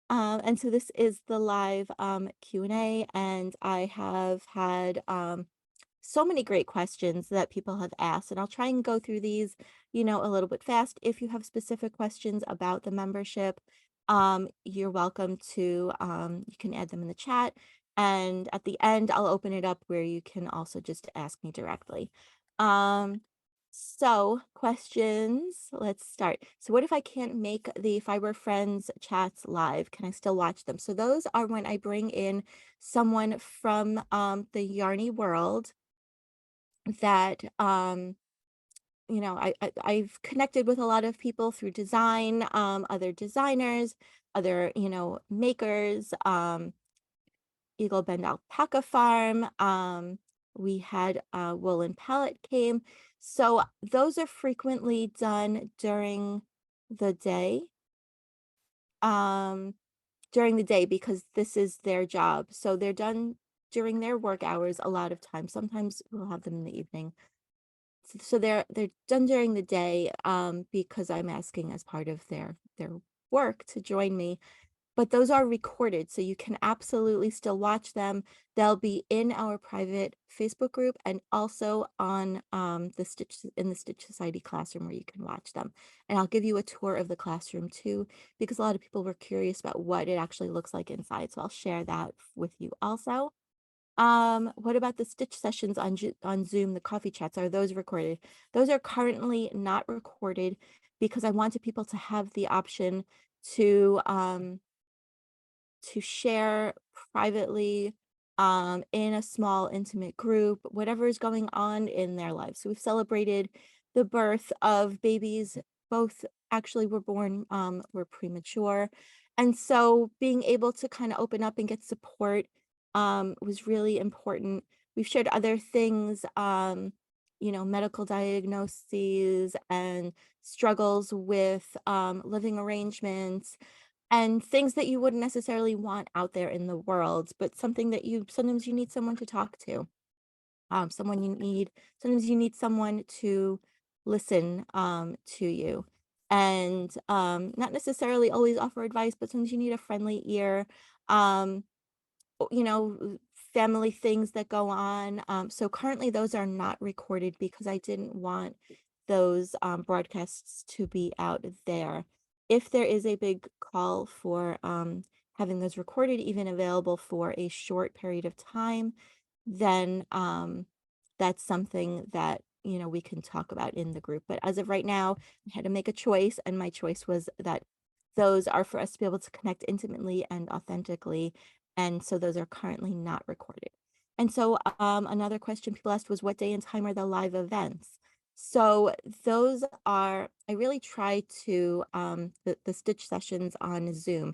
And so this is the live Q&A, and I have had so many great questions that people have asked, and I'll try and go through these, a little bit fast. If you have specific questions about the membership, you're welcome to, you can add them in the chat. And at the end, I'll open it up where you can also just ask me directly. Um, so questions, let's start. So what if I can't make the Fiber Friends chats live? Can I still watch them? So those are when I bring in someone from the Yarny world that I've connected with a lot of people through design, other designers, other, makers, Eagle Bend Alpaca Farm. We had Woolen Palette came. So those are frequently done the day. Um, during the day because this is their job. So they're done during their work hours a lot of times. Sometimes we'll have them in the evening. So they're done during the day because I'm asking as part of their work to join me, but those are recorded, so you can absolutely still watch them. They'll be in our private Facebook group and also on the Stitch Society classroom where you can watch them. And I'll give you a tour of the classroom too, because a lot of people were curious about what it actually looks like inside. So I'll share that with you also. What about the Stitch sessions on Zoom, the coffee chats? Are those recorded? Those are currently not recorded because I wanted people to have the option to share privately in a small intimate group, whatever is going on in their lives. So we've celebrated the birth of babies. Both actually were premature. And so being able to kind of open up and get support was really important. We've shared other things, medical diagnoses and struggles with living arrangements and things that you wouldn't necessarily want out there in the world, but something that you sometimes you need someone to talk to. Someone you need Sometimes you need someone to listen to you and not necessarily always offer advice, but sometimes you need a friendly ear. Um, family things that go on. So currently those are not recorded because I didn't want those broadcasts to be out there. If there is a big call for having those recorded, even available for a short period of time, then that's something that we can talk about in the group. But as of right now, I had to make a choice, and my choice was that those are for us to be able to connect intimately and authentically, and so those are currently not recorded. And so another question people asked was, what day and time are the live events? So those are, I really try to, the Stitch sessions on Zoom.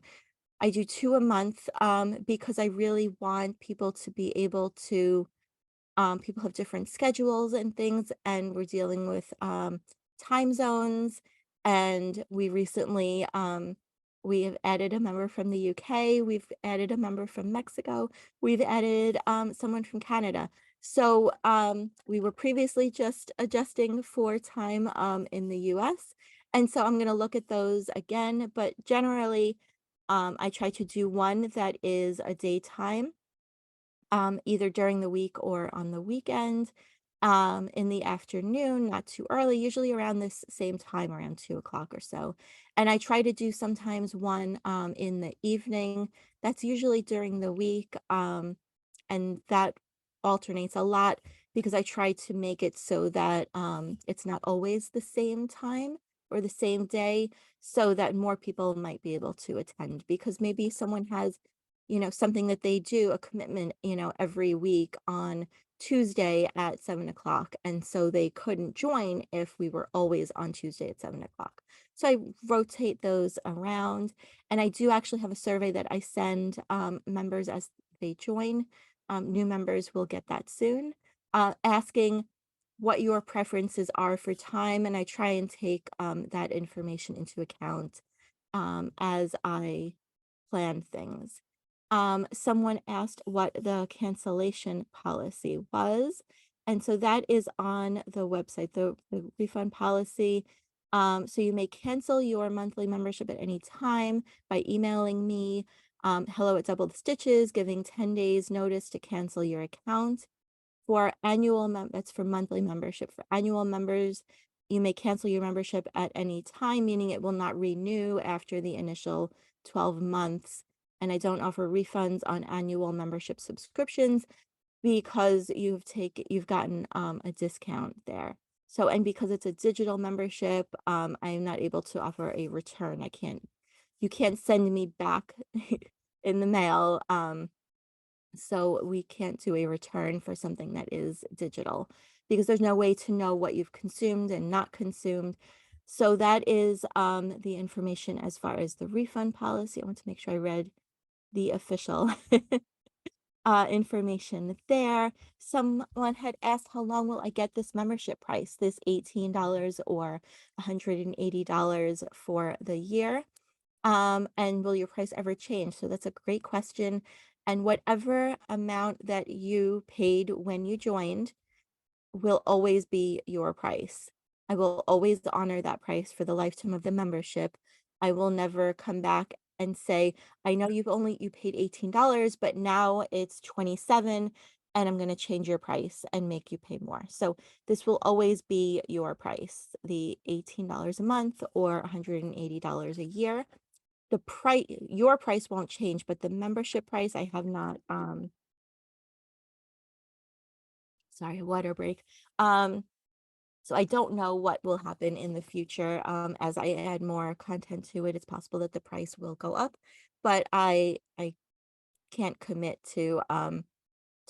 I do 2 a month because I really want people to be able to, people have different schedules and things, and we're dealing with time zones. And we have added a member from the UK, we've added a member from Mexico, we've added someone from Canada. So we were previously just adjusting for time in the US. And so I'm going to look at those again, but generally I try to do one that is a daytime, either during the week or on the weekend, in the afternoon, not too early, usually around this same time, around 2 o'clock or so. And I try to do sometimes one in the evening. That's usually during the week. And that alternates a lot because I try to make it so that it's not always the same time or the same day, so that more people might be able to attend, because maybe someone has something that they do, a commitment, every week on Tuesday at 7 o'clock. And so they couldn't join if we were always on Tuesday at 7 o'clock. So I rotate those around. And I do actually have a survey that I send members as they join. New members will get that soon, asking what your preferences are for time. And I try and take that information into account as I plan things. Someone asked what the cancellation policy was. And so that is on the website, the refund policy. So you may cancel your monthly membership at any time by emailing me, hello at Double the Stitches, giving 10 days notice to cancel your account. That's for monthly membership. For annual members, you may cancel your membership at any time, meaning it will not renew after the initial 12 months. And I don't offer refunds on annual membership subscriptions because you've gotten a discount there. So, and because it's a digital membership, I'm not able to offer a return. You can't send me back in the mail. So we can't do a return for something that is digital because there's no way to know what you've consumed and not consumed. So that is the information as far as the refund policy. I want to make sure I read the official information there. Someone had asked, how long will I get this membership price, this $18 or $180 for the year? And will your price ever change? So that's a great question. And whatever amount that you paid when you joined will always be your price. I will always honor that price for the lifetime of the membership. I will never come back and say, I know you paid $18, but now it's 27 and I'm going to change your price and make you pay more. So this will always be your price, the $18 a month or $180 a year. Your price won't change, but the membership price I have not, sorry, water break. So I don't know what will happen in the future. As I add more content to it, it's possible that the price will go up, but I can't commit to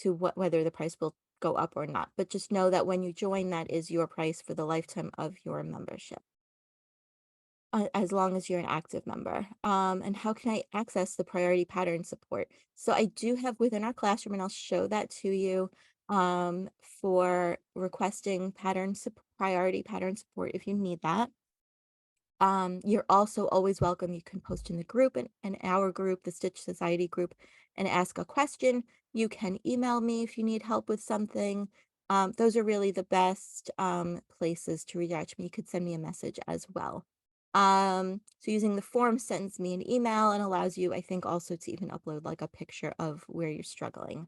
whether the price will go up or not. But just know that when you join, that is your price for the lifetime of your membership. As long as you're an active member. And how can I access the priority pattern support? So I do have within our classroom, and I'll show that to you, for requesting priority pattern support if you need that. You're also always welcome. You can post in the group and our group, the Stitch Society group, and ask a question. You can email me if you need help with something. Those are really the best places to reach out to me. You could send me a message as well. So using the form sends me an email and allows you, I think, also to even upload like a picture of where you're struggling.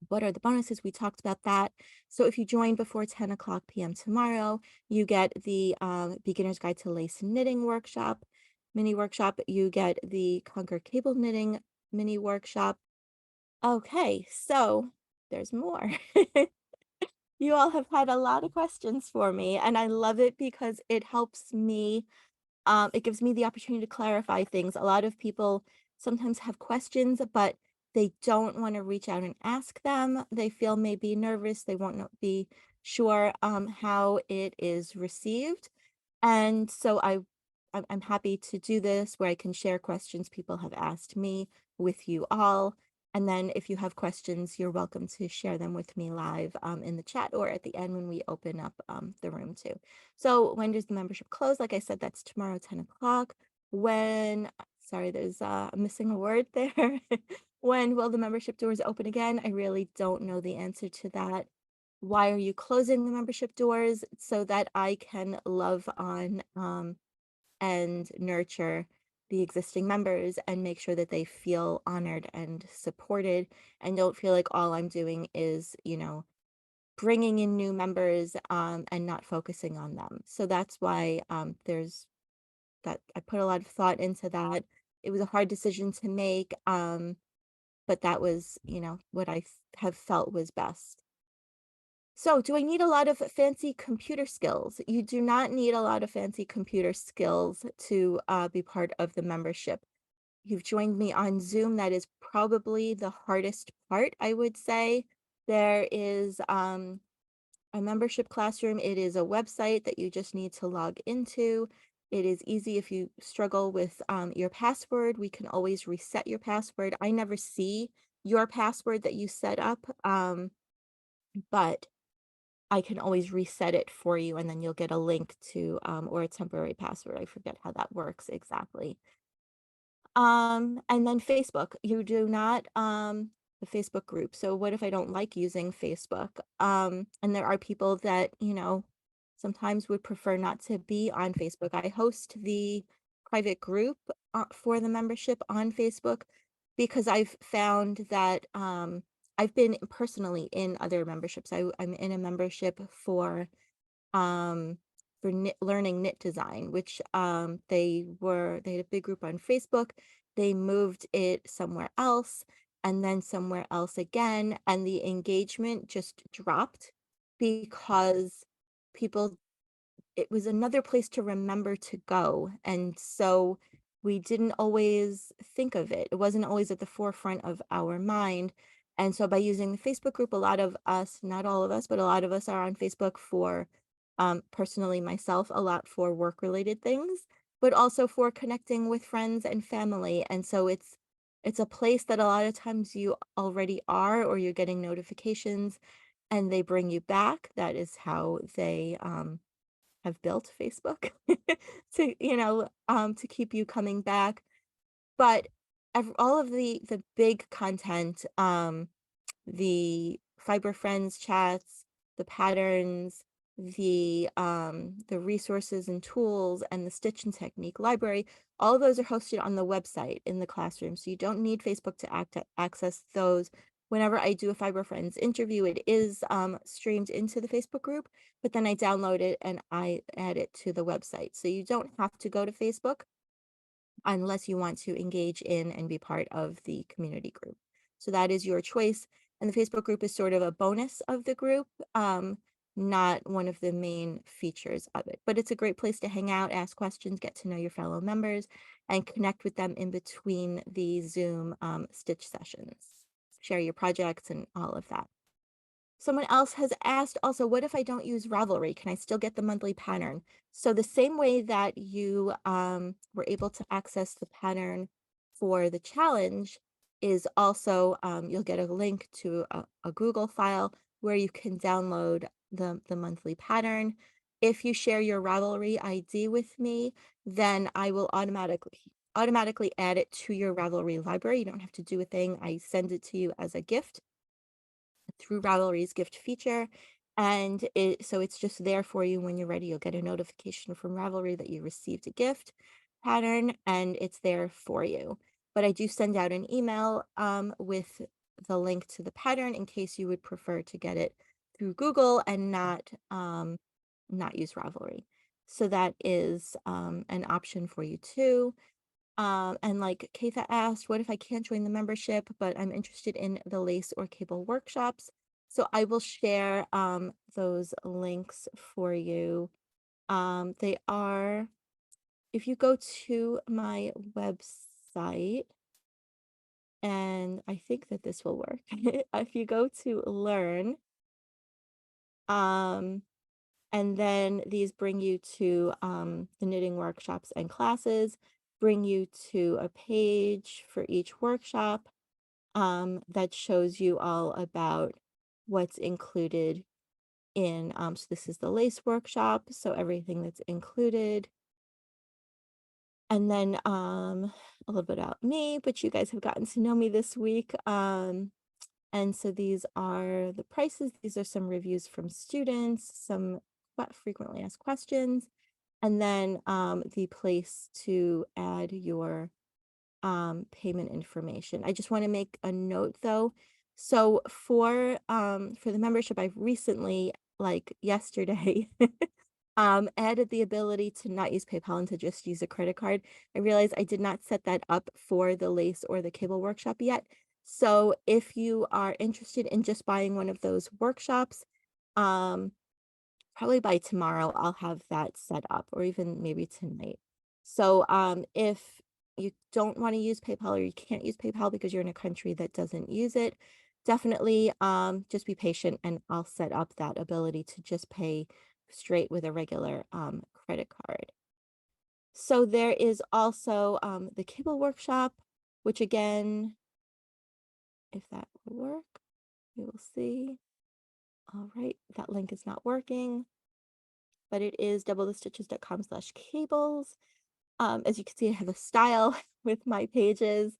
What are the bonuses? We talked about that. So if you join before 10 o'clock p.m. tomorrow, you get the Beginner's Guide to Lace Knitting workshop, mini workshop. You get the Conquer Cable Knitting mini workshop. Okay, so there's more. You all have had a lot of questions for me, and I love it because it helps me. It gives me the opportunity to clarify things. A lot of people sometimes have questions, but they don't want to reach out and ask them. They feel maybe nervous. They won't be sure how it is received. And so I'm happy to do this where I can share questions people have asked me with you all. And then if you have questions, you're welcome to share them with me live in the chat or at the end when we open up the room too. So when does the membership close? Like I said, that's tomorrow, 10 o'clock. Sorry, there's missing a word there. When will the membership doors open again? I really don't know the answer to that. Why are you closing the membership doors? So that I can love on and nurture the existing members and make sure that they feel honored and supported and don't feel like all I'm doing is, bringing in new members and not focusing on them. So that's why there's that I put a lot of thought into that. It was a hard decision to make, but that was, what have felt was best. So, do I need a lot of fancy computer skills? You do not need a lot of fancy computer skills to be part of the membership. You've joined me on Zoom. That is probably the hardest part, I would say. There is a membership classroom. It is a website that you just need to log into. It is easy if you struggle with your password. We can always reset your password. I never see your password that you set up, but I can always reset it for you and then you'll get a link to or a temporary password. I forget how that works exactly. And then Facebook, you do not the Facebook group. So what if I don't like using Facebook? And there are people that, sometimes would prefer not to be on Facebook. I host the private group for the membership on Facebook because I've found that I've been personally in other memberships. I'm in a membership um, for learning knit design, which they had a big group on Facebook. They moved it somewhere else and then somewhere else again, and the engagement just dropped because people it was another place to remember to go. And so we didn't always think of it. It wasn't always at the forefront of our mind. And so by using the Facebook group, a lot of us, not all of us, but a lot of us are on Facebook for personally myself, a lot for work related things, but also for connecting with friends and family. And so it's a place that a lot of times you already are or you're getting notifications and they bring you back. That is how they have built Facebook to, to keep you coming back. But all of the big content, the Fiber Friends chats, the patterns, the resources and tools, and the Stitch and Technique library, all of those are hosted on the website in the classroom. So you don't need Facebook to access those. Whenever I do a Fiber Friends interview, it is streamed into the Facebook group, but then I download it and I add it to the website. So you don't have to go to Facebook unless you want to engage in and be part of the community group. So that is your choice. And the Facebook group is sort of a bonus of the group, not one of the main features of it. But it's a great place to hang out, ask questions, get to know your fellow members, and connect with them in between the Zoom Stitch sessions. Share your projects and all of that. Someone else has asked also, what if I don't use Ravelry? Can I still get the monthly pattern? So the same way that you were able to access the pattern for the challenge is also, you'll get a link to a Google file where you can download the monthly pattern. If you share your Ravelry ID with me, then I will automatically add it to your Ravelry library. You don't have to do a thing. I send it to you as a gift through Ravelry's gift feature. And so it's just there for you when you're ready. You'll get a notification from Ravelry that you received a gift pattern and it's there for you. But I do send out an email with the link to the pattern in case you would prefer to get it through Google and not use Ravelry. So that is an option for you too. And like Keitha asked, what if I can't join the membership, but I'm interested in the lace or cable workshops? So I will share those links for you. They are, if you go to my website, and I think that this will work. If you go to learn, and then these bring you to the knitting workshops and classes, bring you to a page for each workshop that shows you all about what's included in, so this is the lace workshop, so everything that's included. And then a little bit about me, but you guys have gotten to know me this week. And so these are the prices. These are some reviews from students, some frequently asked questions, and then the place to add your payment information. I just want to make a note though. So for the membership, I've recently, like yesterday, added the ability to not use PayPal and to just use a credit card. I realized I did not set that up for the lace or the cable workshop yet. So if you are interested in just buying one of those workshops, um, probably by tomorrow I'll have that set up, or even maybe tonight. So if you don't want to use PayPal or you can't use PayPal because you're in a country that doesn't use it, definitely just be patient and I'll set up that ability to just pay straight with a regular credit card. So there is also the cable workshop, which again, if that will work, we will see. All right, that link is not working, but it is doublethestitches.com/cables. As you can see, I have a style with my pages,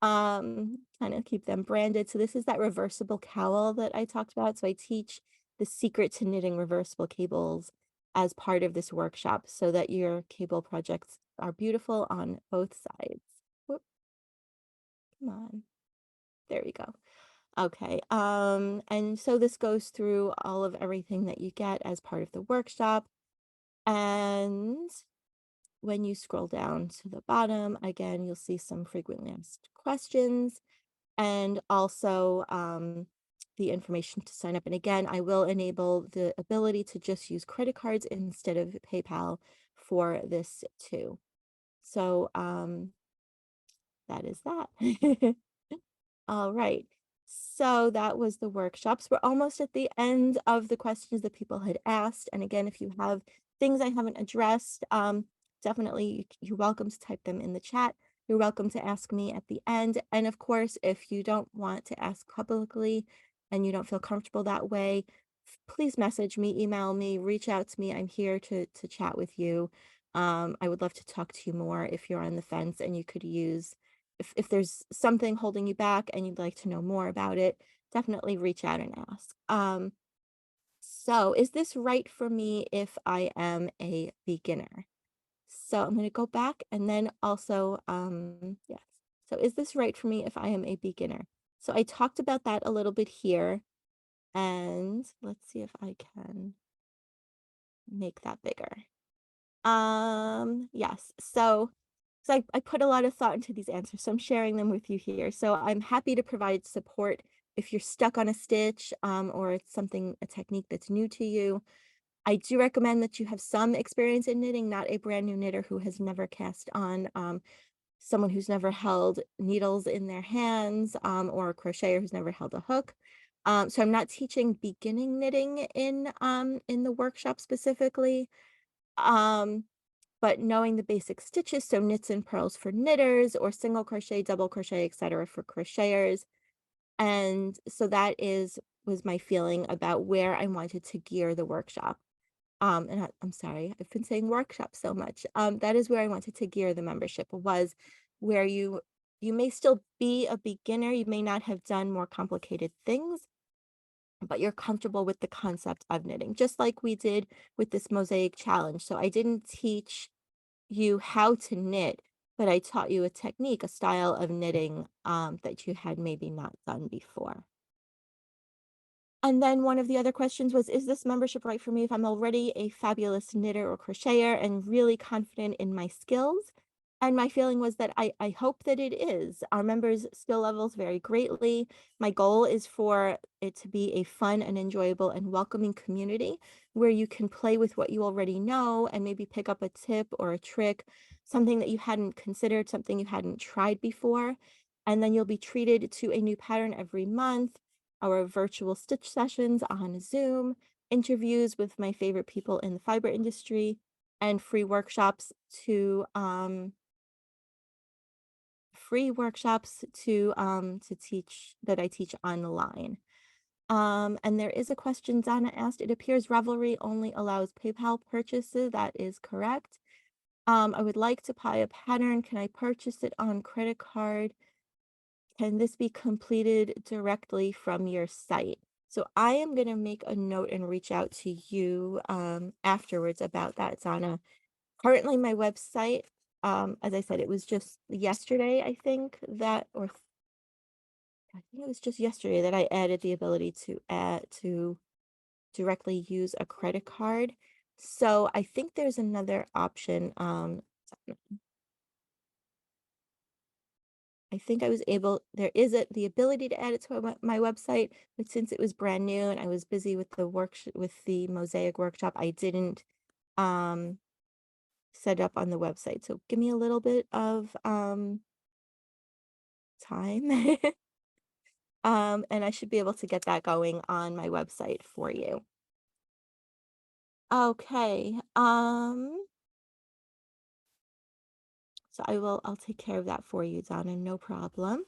kind of keep them branded. So this is that reversible cowl that I talked about. So I teach the secret to knitting reversible cables as part of this workshop so that your cable projects are beautiful on both sides. Whoop, come on. There we go. Okay. And so this goes through all of everything that you get as part of the workshop. And when you scroll down to the bottom, again, you'll see some frequently asked questions and also the information to sign up. And again, I will enable the ability to just use credit cards instead of PayPal for this too. So that is that. All right. So that was the workshops. We're almost at the end of the questions that people had asked. And again, if you have things I haven't addressed, definitely you're welcome to type them in the chat. You're welcome to ask me at the end. And of course, if you don't want to ask publicly and you don't feel comfortable that way, please message me, email me, reach out to me. I'm here to chat with you. I would love to talk to you more if you're on the fence and you could use if there's something holding you back and you'd like to know more about it, definitely reach out and ask. So is this right for me if I am a beginner? So I'm going to go back and then also, yes. So is this right for me if I am a beginner? So I talked about that a little bit here, and let's see if I can make that bigger. Yes. So I put a lot of thought into these answers, so I'm sharing them with you here. So I'm happy to provide support if you're stuck on a stitch, or it's something, a technique that's new to you. I do recommend that you have some experience in knitting, not a brand new knitter who has never cast on, someone who's never held needles in their hands, or a crocheter who's never held a hook. So I'm not teaching beginning knitting in the workshop specifically. Um, but knowing the basic stitches, so knits and purls for knitters or single crochet, double crochet, etc. for crocheters. And so that was my feeling about where I wanted to gear the workshop. I'm sorry, I've been saying workshop so much. That is where I wanted to gear the membership, was where you may still be a beginner, you may not have done more complicated things, but you're comfortable with the concept of knitting, just like we did with this mosaic challenge. So I didn't teach you how to knit, but I taught you a technique, a style of knitting that you had maybe not done before. And then one of the other questions was, is this membership right for me if I'm already a fabulous knitter or crocheter and really confident in my skills? And my feeling was that I hope that it is. Our members' skill levels vary greatly. My goal is for it to be a fun and enjoyable and welcoming community where you can play with what you already know and maybe pick up a tip or a trick, something that you hadn't considered, something you hadn't tried before. And then you'll be treated to a new pattern every month, our virtual stitch sessions on Zoom, interviews with my favorite people in the fiber industry, and free workshops to teach that I teach online. And there is a question Donna asked. It appears Ravelry only allows PayPal purchases. That is correct. I would like to buy a pattern. Can I purchase it on credit card? Can this be completed directly from your site? So I am going to make a note and reach out to you afterwards about that, Donna. Currently, my website, as I said, it was just yesterday, I think I think it was just yesterday that I added the ability to directly use a credit card. So I think there's another option. I think I was able, there is the ability to add it to my website, but since it was brand new and I was busy with the with the mosaic workshop, I didn't um set up on the website. So give me a little bit of time. And I should be able to get that going on my website for you. Okay. So I'll take care of that for you, Donna, no problem.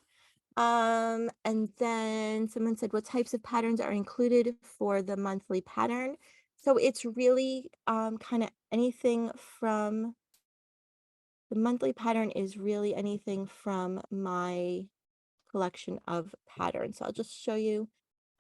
And then someone said, what types of patterns are included for the monthly pattern? So it's really kind of anything from the monthly pattern is really anything from my collection of patterns. So I'll just show you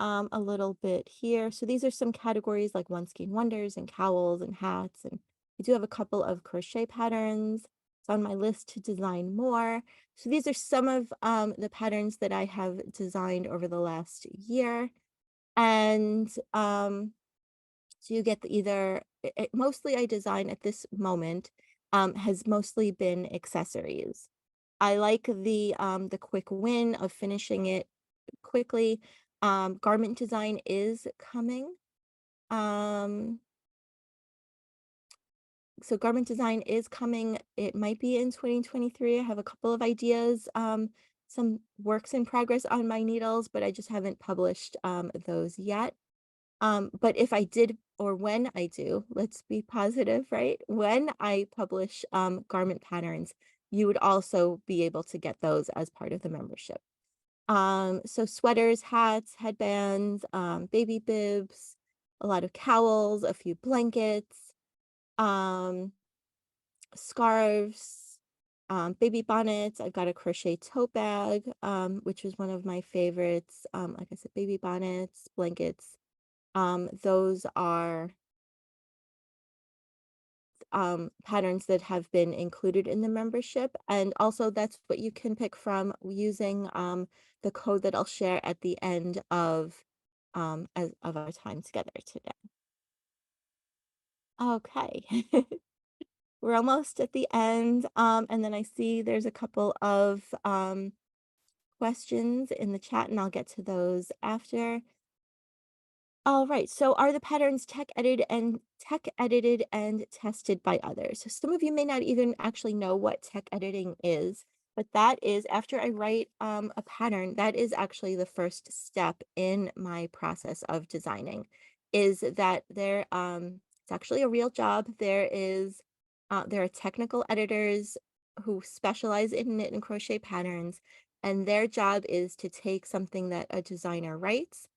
a little bit here. So these are some categories like One Skein Wonders and cowls and hats. And I do have a couple of crochet patterns. It's on my list to design more. So these are some of the patterns that I have designed over the last year. And so you get either, mostly I design at this moment, has mostly been accessories. I like the quick win of finishing it quickly. Garment design is coming. Um, so garment design is coming. It might be in 2023. I have a couple of ideas, some works in progress on my needles, but I just haven't published those yet. But if I did, or when I do, let's be positive, right? When I publish garment patterns, you would also be able to get those as part of the membership. So sweaters, hats, headbands, baby bibs, a lot of cowls, a few blankets, um, scarves, baby bonnets. I've got a crochet tote bag, which is one of my favorites. Like I said, baby bonnets, blankets. Those are patterns that have been included in the membership. And also that's what you can pick from using the code that I'll share at the end of of our time together today. Okay. We're almost at the end. And then I see there's a couple of questions in the chat, and I'll get to those after. All right. So are the patterns tech edited and tested by others? So some of you may not even actually know what tech editing is, but that is after I write a pattern, that is actually the first step in my process of designing, is that it's actually a real job. There are technical editors who specialize in knit and crochet patterns, and their job is to take something that a designer writes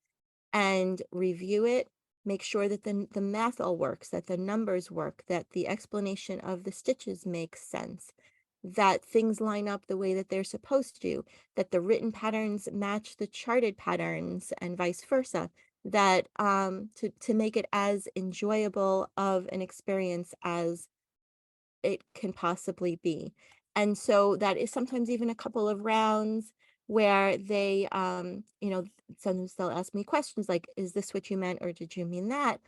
and review it, make sure that the math all works, that the numbers work, that the explanation of the stitches makes sense, that things line up the way that they're supposed to, that the written patterns match the charted patterns and vice versa, that to make it as enjoyable of an experience as it can possibly be. And so that is sometimes even a couple of rounds where they, sometimes they'll ask me questions like, is this what you meant or did you mean that?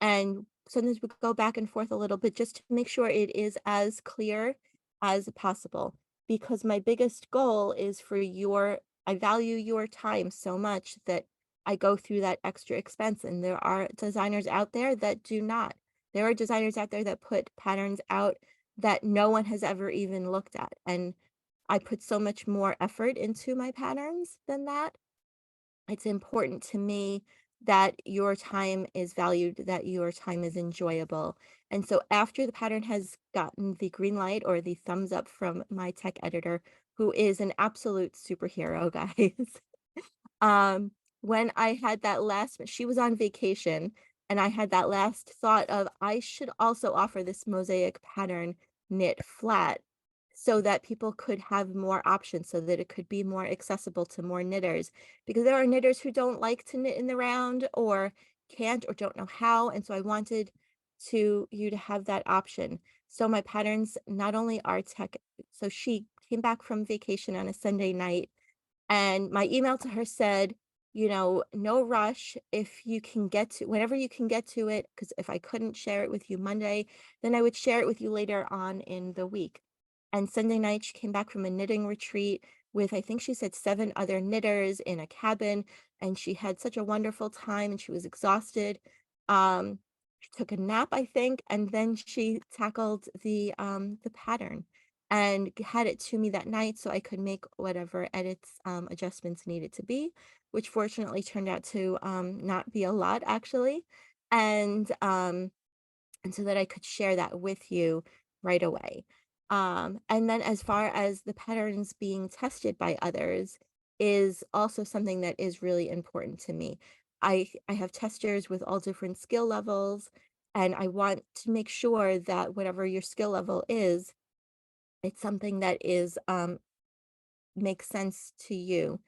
And sometimes we go back and forth a little bit just to make sure it is as clear as possible. Because my biggest goal is I value your time so much that I go through that extra expense. And there are designers out there that do not. There are designers out there that put patterns out that no one has ever even looked at. And I put so much more effort into my patterns than that. It's important to me that your time is valued, that your time is enjoyable. And so after the pattern has gotten the green light or the thumbs up from my tech editor, who is an absolute superhero, guys. Um, when I had that she was on vacation, and I had that last thought of I should also offer this mosaic pattern knit flat so that people could have more options, so that it could be more accessible to more knitters, because there are knitters who don't like to knit in the round or can't or don't know how. And so I wanted you to have that option. So my patterns not only are tech, so she came back from vacation on a Sunday night, and my email to her said, no rush. If you can get to whenever you can get to it, because if I couldn't share it with you Monday, then I would share it with you later on in the week. And Sunday night, she came back from a knitting retreat with, I think she said, 7 other knitters in a cabin. And she had such a wonderful time and she was exhausted. She took a nap, I think, and then she tackled the pattern and had it to me that night so I could make whatever edits, adjustments needed to be, which fortunately turned out to not be a lot actually. And and so that I could share that with you right away. And then as far as the patterns being tested by others is also something that is really important to me. I have testers with all different skill levels, and I want to make sure that whatever your skill level is, it's something that is makes sense to you.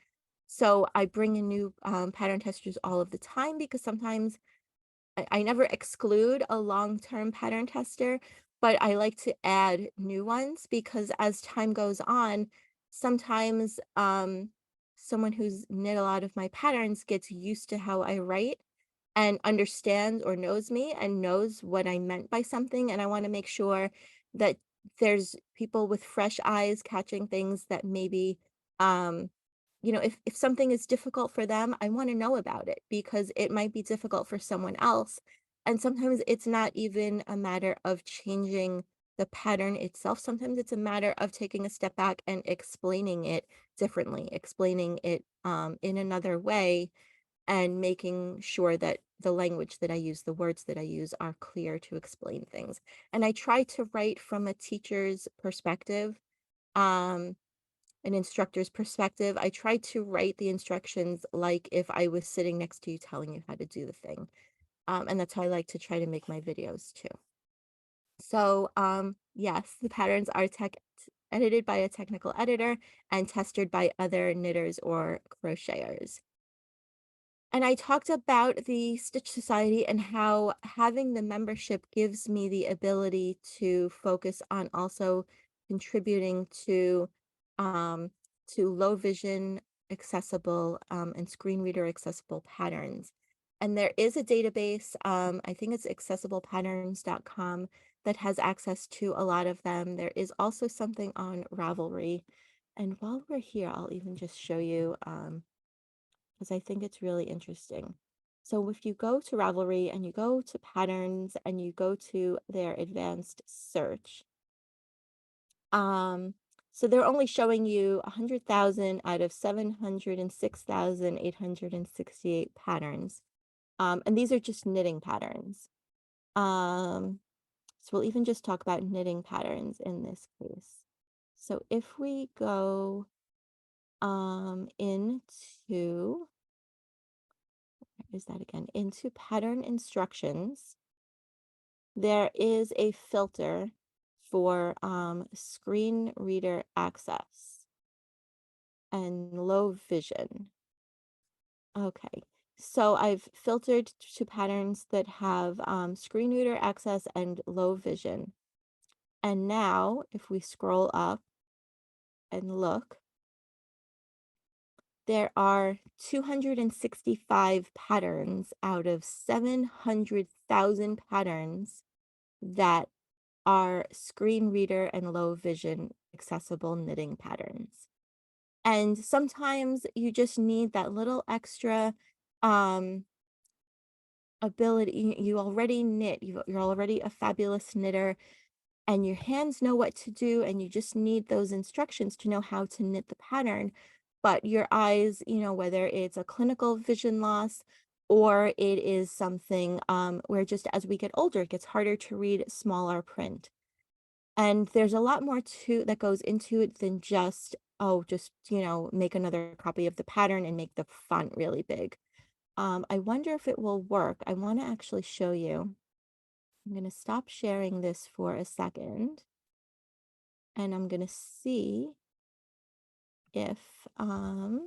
So I bring in new pattern testers all of the time because sometimes I never exclude a long-term pattern tester, but I like to add new ones because as time goes on, sometimes someone who's knit a lot of my patterns gets used to how I write and understands or knows me and knows what I meant by something. And I want to make sure that there's people with fresh eyes catching things that maybe, um, if something is difficult for them, I want to know about it because it might be difficult for someone else. And sometimes it's not even a matter of changing the pattern itself. Sometimes it's a matter of taking a step back and explaining it differently, explaining it in another way and making sure that the language that I use, the words that I use are clear to explain things. And I try to write from a teacher's perspective, um, an instructor's perspective. I try to write the instructions like if I was sitting next to you telling you how to do the thing. And that's how I like to try to make my videos too. So, yes, the patterns are edited by a technical editor and tested by other knitters or crocheters. And I talked about the Stitch Society and how having the membership gives me the ability to focus on also contributing um, to low vision accessible and screen reader accessible patterns. And there is a database, I think it's accessiblepatterns.com, that has access to a lot of them. There is also something on Ravelry. And while we're here, I'll even just show you. Because I think it's really interesting. So if you go to Ravelry and you go to patterns and you go to their advanced search, um, so they're only showing you 100,000 out of 706,868 patterns. And these are just knitting patterns. Um, so we'll even just talk about knitting patterns in this case. So if we go into is that again? Into pattern instructions, there is a filter for screen reader access and low vision. Okay, so I've filtered to patterns that have screen reader access and low vision. And now if we scroll up and look, there are 265 patterns out of 700,000 patterns that are screen reader and low vision accessible knitting patterns. And sometimes you just need that little extra um ability. You already knit, you're already a fabulous knitter and your hands know what to do and you just need those instructions to know how to knit the pattern. But your eyes, whether it's a clinical vision loss or it is something where just as we get older, it gets harder to read smaller print. And there's a lot more to that goes into it than just, oh, just, make another copy of the pattern and make the font really big. I wonder if it will work. I want to actually show you. I'm going to stop sharing this for a second and I'm going to see if, let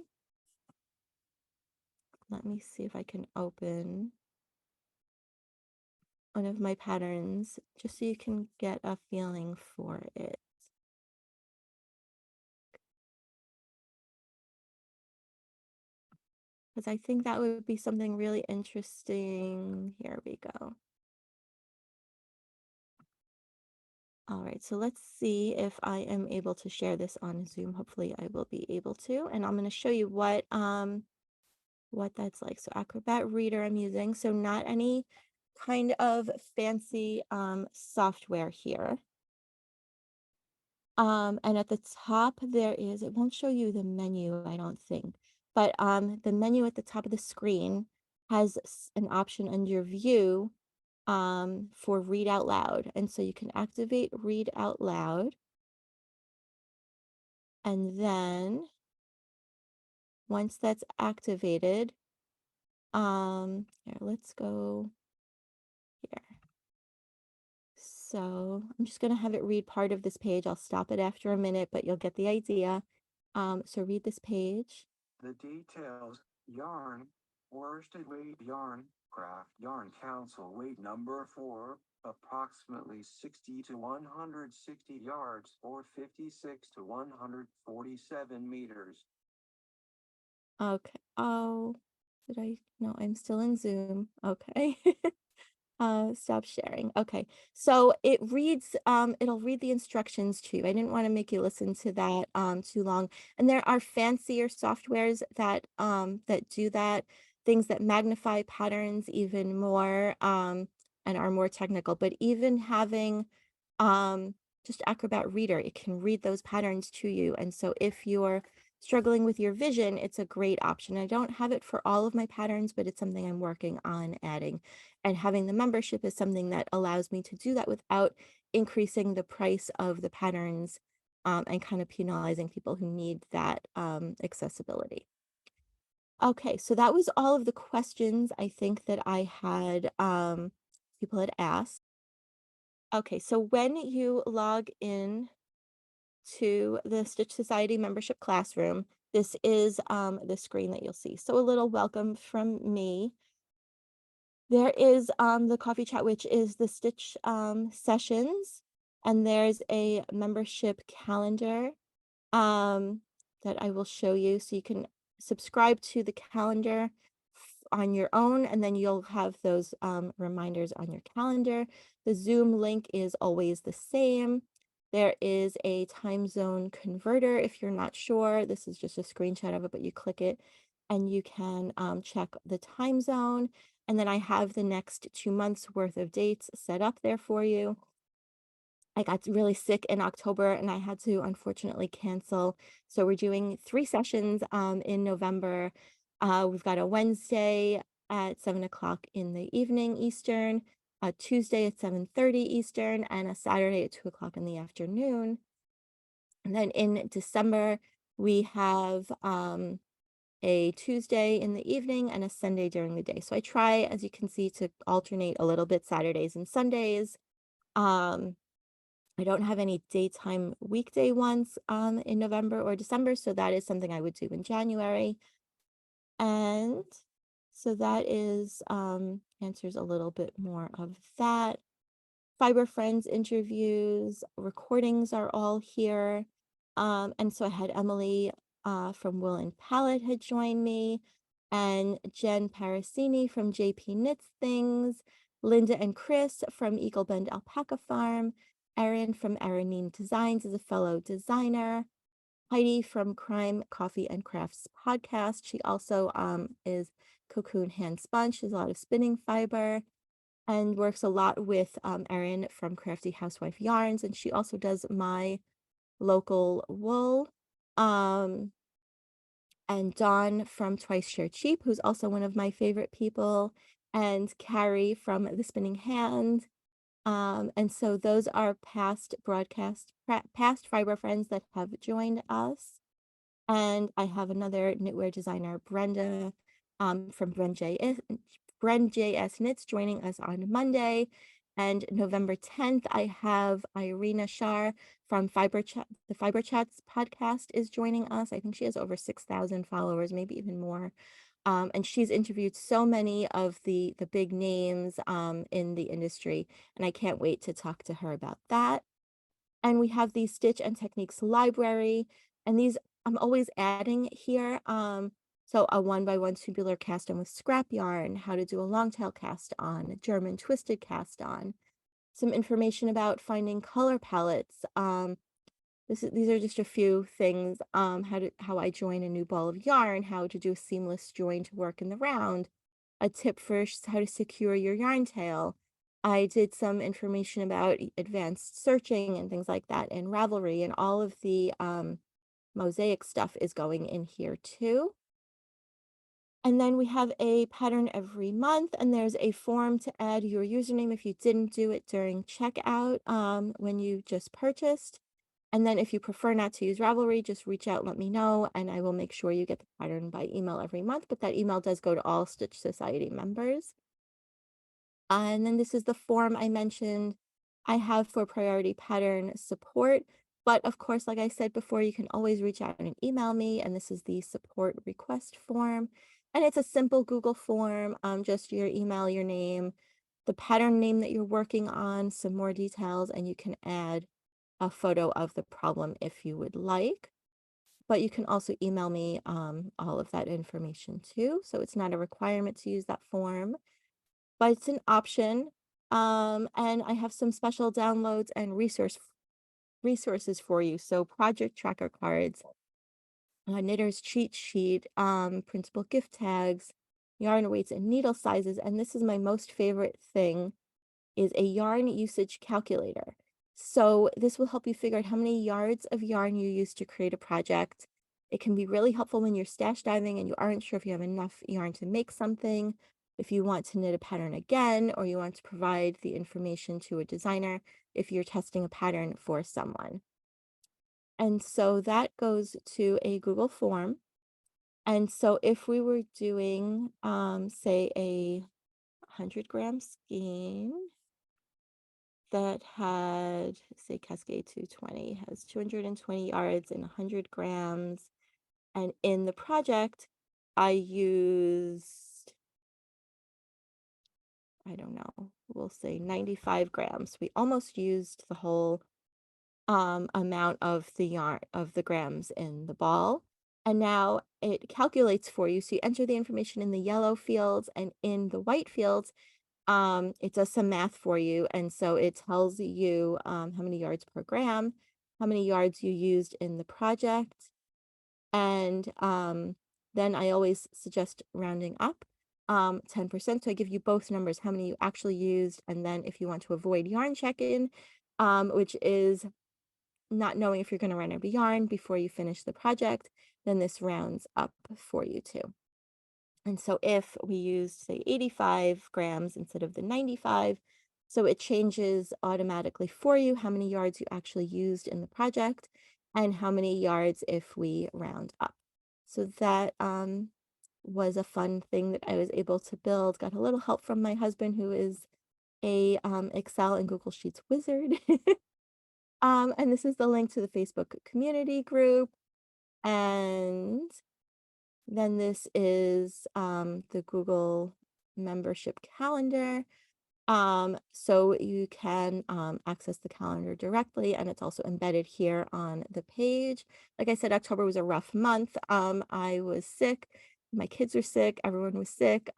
me see if I can open one of my patterns just so you can get a feeling for it. Because I think that would be something really interesting. Here we go. All right, so let's see if I am able to share this on Zoom. Hopefully I will be able to, and I'm going to show you what that's like. So Acrobat Reader I'm using, so not any kind of fancy software here. And at the top there is, it won't show you the menu, I don't think, but the menu at the top of the screen has an option under view for read out loud. And so you can activate read out loud. And then once that's activated, here, let's go here. So I'm just going to have it read part of this page. I'll stop it after a minute, but you'll get the idea. So read this page. The details yarn, worsted weight yarn, craft yarn council weight number 4, approximately 60 to 160 yards or 56 to 147 meters. Okay. Oh, did I? No, I'm still in Zoom. Okay. Stop sharing. Okay. So it reads, it'll read the instructions to you. I didn't want to make you listen to that too long. And there are fancier softwares that do that, things that magnify patterns even more and are more technical. But even having um just Acrobat Reader, it can read those patterns to you. And so if you're struggling with your vision, it's a great option. I don't have it for all of my patterns, but it's something I'm working on adding. And having the membership is something that allows me to do that without increasing the price of the patterns and kind of penalizing people who need that accessibility. Okay, so that was all of the questions I think that I had people had asked. Okay, so when you log in to the Stitch Society membership classroom, this is the screen that you'll see. So a little welcome from me. There is the coffee chat, which is the Stitch sessions, and there's a membership calendar um, that I will show you. So you can subscribe to the calendar on your own, and then you'll have those reminders on your calendar. The Zoom link is always the same. There is a time zone converter if you're not sure. This is just a screenshot of it, but you click it and you can check the time zone. And then I have the next 2 months worth of dates set up there for you. I got really sick in October and I had to unfortunately cancel. So we're doing 3 sessions in November. We've got a Wednesday at 7 o'clock in the evening Eastern, a Tuesday at 7:30 Eastern, and a Saturday at 2 o'clock in the afternoon. And then in December, we have a Tuesday in the evening and a Sunday during the day. So I try, as you can see, to alternate a little bit Saturdays and Sundays. Um, I don't have any daytime weekday ones in November or December, so that is something I would do in January. And so that is answers a little bit more of that. Fiber Friends interviews, recordings are all here. And so I had Emily from Will and Palette had joined me, and Jen Parasini from JP Knits Things, Linda and Chris from Eagle Bend Alpaca Farm, Erin from Erinine Designs is a fellow designer, Heidi from Crime, Coffee, and Crafts podcast. She also is Cocoon Hand Spun. She does a lot of spinning fiber and works a lot with Erin from Crafty Housewife Yarns, and she also does my local wool. Um, and Dawn from Twice Share Cheap, who's also one of my favorite people, and Carrie from The Spinning Hand. And so those are past past fiber friends that have joined us. And I have another knitwear designer, Brenda, from Bren JS Knits joining us on Monday. And November 10th, I have Irina Shar from the Fiber Chats podcast is joining us. I think she has over 6,000 followers, maybe even more. And she's interviewed so many of the big names in the industry, and I can't wait to talk to her about that. And we have the Stitch and Techniques library, and these I'm always adding here. So a 1x1 tubular cast on with scrap yarn, how to do a long tail cast on, a German twisted cast on, some information about finding color palettes. These are just a few things. How I join a new ball of yarn, how to do a seamless join to work in the round, a tip for how to secure your yarn tail. I did some information about advanced searching and things like that in Ravelry, and all of the mosaic stuff is going in here too. And then we have a pattern every month, and there's a form to add your username if you didn't do it during checkout when you just purchased. And then if you prefer not to use Ravelry, just reach out, let me know, and I will make sure you get the pattern by email every month. But that email does go to all Stitch Society members. And then this is the form I mentioned I have for priority pattern support. But of course, like I said before, you can always reach out and email me, and this is the support request form. And it's a simple Google form, just your email, your name, the pattern name that you're working on, some more details, and you can add a photo of the problem if you would like. But you can also email me all of that information too. So it's not a requirement to use that form, but it's an option. And I have some special downloads and resources for you. So project tracker cards, knitter's cheat sheet, printable gift tags, yarn weights and needle sizes. And this is my most favorite thing is a yarn usage calculator. So this will help you figure out how many yards of yarn you use to create a project. It can be really helpful when you're stash diving and you aren't sure if you have enough yarn to make something, if you want to knit a pattern again, or you want to provide the information to a designer if you're testing a pattern for someone. And so that goes to a Google form. And so if we were doing, say, a 100-gram skein that had, say, Cascade 220 has 220 yards and 100 grams. And in the project, I used, I don't know, we'll say 95 grams. We almost used the whole amount of the yarn of the grams in the ball. And now it calculates for you. So you enter the information in the yellow fields and in the white fields, it does some math for you. And so it tells you how many yards per gram, how many yards you used in the project. And then I always suggest rounding up 10%. So I give you both numbers, how many you actually used. And then if you want to avoid yarn check-in, which is not knowing if you're going to run out of yarn before you finish the project, then this rounds up for you too. And so if we used, say, 85 grams instead of the 95, so it changes automatically for you how many yards you actually used in the project and how many yards if we round up. So that was a fun thing that I was able to build. Got a little help from my husband, who is a Excel and Google Sheets wizard. And this is the link to the Facebook community group. And then this is the Google membership calendar. So you can access the calendar directly, and it's also embedded here on the page. Like I said, October was a rough month. I was sick, my kids were sick, everyone was sick.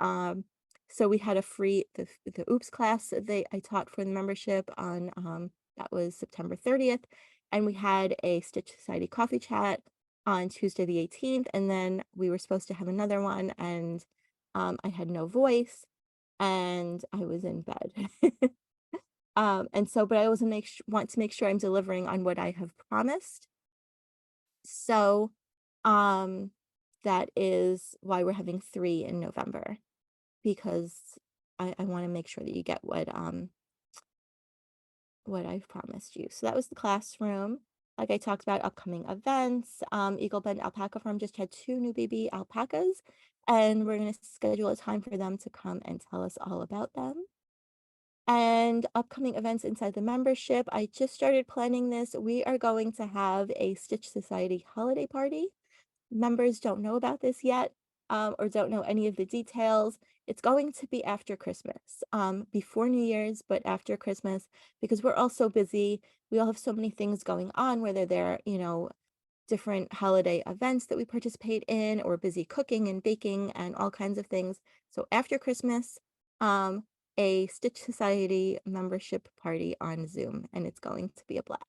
So we had a free the OOPS class that I taught for the membership on that was September 30th, and we had a Stitch Society coffee chat on Tuesday the 18th, and then we were supposed to have another one, and I had no voice and I was in bed. And so, but I also want to make sure I'm delivering on what I have promised. So, um, that is why we're having 3 in November, because I want to make sure that you get what I've promised you. So that was the classroom. Like I talked about upcoming events, Eagle Bend Alpaca Farm just had 2 new baby alpacas, and we're going to schedule a time for them to come and tell us all about them. And upcoming events inside the membership, I just started planning this. We are going to have a Stitch Society holiday party. Members don't know about this yet, or don't know any of the details. It's going to be after Christmas, before New Year's, but after Christmas, because we're all so busy. We all have so many things going on, whether they're, different holiday events that we participate in, or busy cooking and baking and all kinds of things. So after Christmas, um, a Stitch Society membership party on Zoom, and it's going to be a blast.